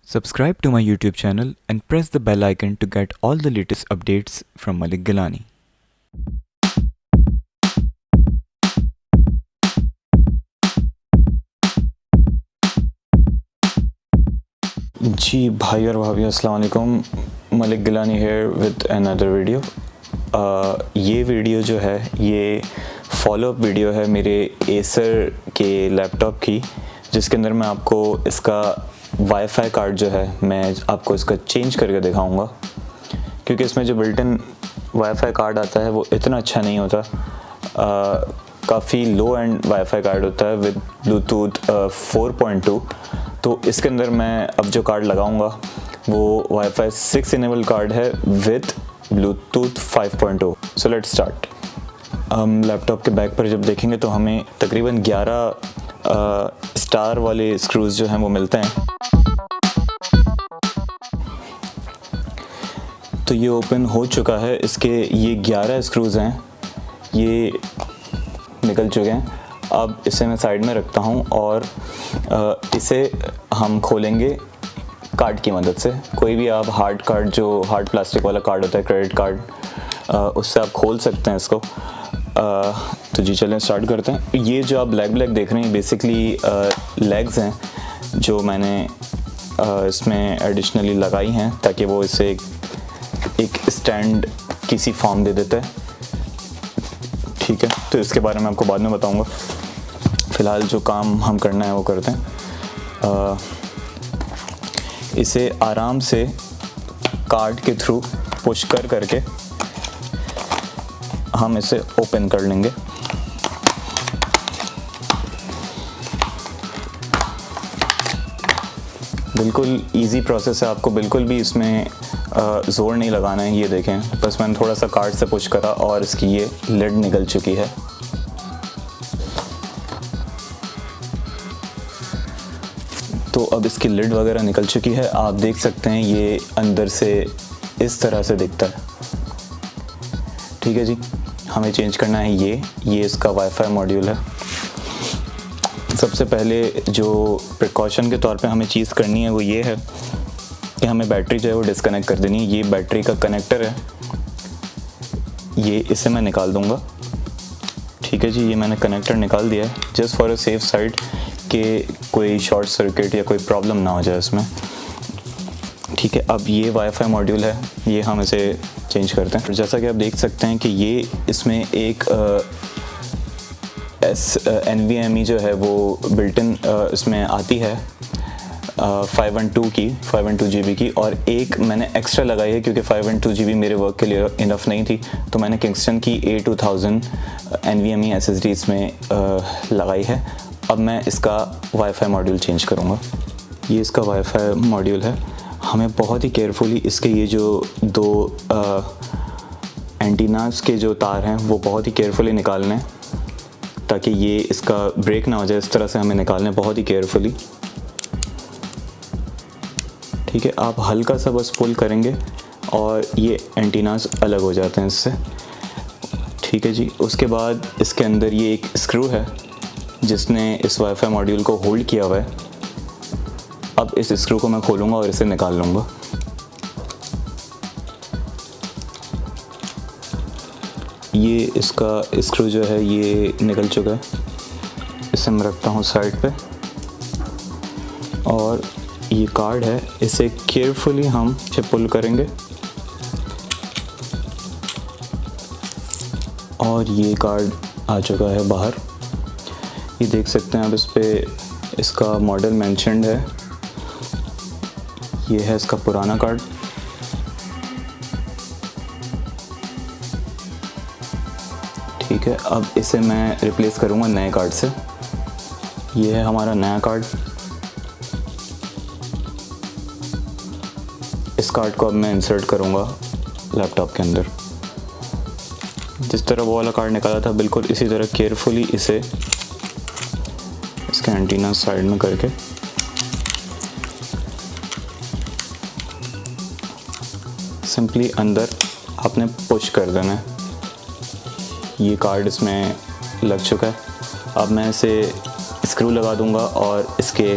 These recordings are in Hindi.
Subscribe to my YouTube channel and press the bell icon to get all the latest updates from Malik Gilani. जी भाई और भाभी अस्सलाम वालेकुम, Malik Gilani here with another video. ये वीडियो जो है ये फॉलोअप वीडियो है मेरे एसर के लैपटॉप की, जिसके अंदर मैं आपको इसका वाईफाई कार्ड जो है मैं आपको इसका चेंज करके दिखाऊंगा, क्योंकि इसमें जो बिल्ट इन वाईफाई कार्ड आता है वो इतना अच्छा नहीं होता। काफ़ी लो एंड वाईफाई कार्ड होता है विद ब्लूटूथ 4.2। तो इसके अंदर मैं अब जो कार्ड लगाऊंगा वो वाईफाई 6 इनेबल कार्ड है with Bluetooth 5.0। So let's start. हम लैपटॉप के बैक पर जब देखेंगे तो हमें तकरीबन 11 स्टार वाले स्क्रूज जो हैं वो मिलते हैं। तो ये ओपन हो चुका है, इसके ये 11 स्क्रूज हैं, ये निकल चुके हैं। अब इसे मैं साइड में रखता हूँ और इसे हम खोलेंगे कार्ड की मदद से। कोई भी आप हार्ड कार्ड, जो हार्ड प्लास्टिक वाला कार्ड होता है, क्रेडिट कार्ड, उससे आप खोल सकते हैं इसको। तो जी चलें स्टार्ट करते हैं। ये जो आप ब्लैक देख रहे हैं बेसिकली लेग्स हैं जो मैंने इसमें एडिशनली लगाई हैं, ताकि वो इसे एक स्टैंड किसी फॉर्म दे देता है। ठीक है, तो इसके बारे में आपको बाद में बताऊंगा। फ़िलहाल जो काम हम करना है वो करते हैं। इसे आराम से कार्ड के थ्रू पुश करके हम इसे ओपन कर लेंगे। बिल्कुल इजी प्रोसेस है, आपको बिल्कुल भी इसमें ज़ोर नहीं लगाना है। ये देखें, बस मैंने थोड़ा सा कार्ड से पुश करा और इसकी ये लिड निकल चुकी है। तो अब इसकी लिड वगैरह निकल चुकी है, आप देख सकते हैं ये अंदर से इस तरह से दिखता है। ठीक है जी, हमें चेंज करना है ये इसका वाईफाई मॉड्यूल है। सबसे पहले जो प्रिकॉशन के तौर पे हमें चीज़ करनी है वो ये है कि हमें बैटरी जो है वो डिस्कनेक्ट कर देनी है। ये बैटरी का कनेक्टर है, ये इसे मैं निकाल दूंगा। ठीक है जी, ये मैंने कनेक्टर निकाल दिया है just for a safe side कि कोई शॉर्ट सर्किट या कोई प्रॉब्लम ना हो जाए इसमें। ठीक है, अब ये वाईफाई मॉड्यूल है, ये हम इसे चेंज करते हैं। जैसा कि आप देख सकते हैं कि ये इसमें एक NVMe जो है वो बिल्ट इन इसमें आती है 512 GB की, और एक मैंने एक्स्ट्रा लगाई है क्योंकि 512 GB मेरे वर्क के लिए इनफ नहीं थी, तो मैंने किंगस्टन की A2000 NVMe SSD इसमें लगाई है। अब मैं इसका वाईफाई मॉड्यूल चेंज करूँगा। ये इसका वाईफाई मॉड्यूल है। हमें बहुत ही केयरफुली इसके ये जो दो एंटीनास के जो तार हैं वो बहुत ही केयरफुली निकालने हैं, ताकि ये इसका ब्रेक ना हो जाए। इस तरह से हमें निकालने बहुत ही केयरफुली। ठीक है, आप हल्का सा बस पुल करेंगे और ये एंटीनास अलग हो जाते हैं इससे। ठीक है जी, उसके बाद इसके अंदर ये एक स्क्रू है जिसने इस वाईफाई मॉड्यूल को होल्ड किया हुआ है। अब इस स्क्रू को मैं खोलूँगा और इसे निकाल लूँगा। ये इसका स्क्रू जो है ये निकल चुका है, इसे मैं रखता हूँ साइड पे। और ये कार्ड है, इसे केयरफुली हम पुल करेंगे और ये कार्ड आ चुका है बाहर। ये देख सकते हैं आप, इस पे इसका मॉडल मेंशन्ड है। ये है इसका पुराना कार्ड। ठीक है, अब इसे मैं रिप्लेस करूँगा नए कार्ड से। ये है हमारा नया कार्ड। इस कार्ड को अब मैं इंसर्ट करूँगा लैपटॉप के अंदर। जिस तरह वो वाला कार्ड निकाला था बिल्कुल इसी तरह केयरफुली इसे इसके एंटीना साइड में करके सिंपली अंदर आपने पुश कर देना है। ये कार्ड इसमें लग चुका है। अब मैं इसे स्क्रू लगा दूंगा और इसके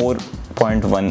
4.1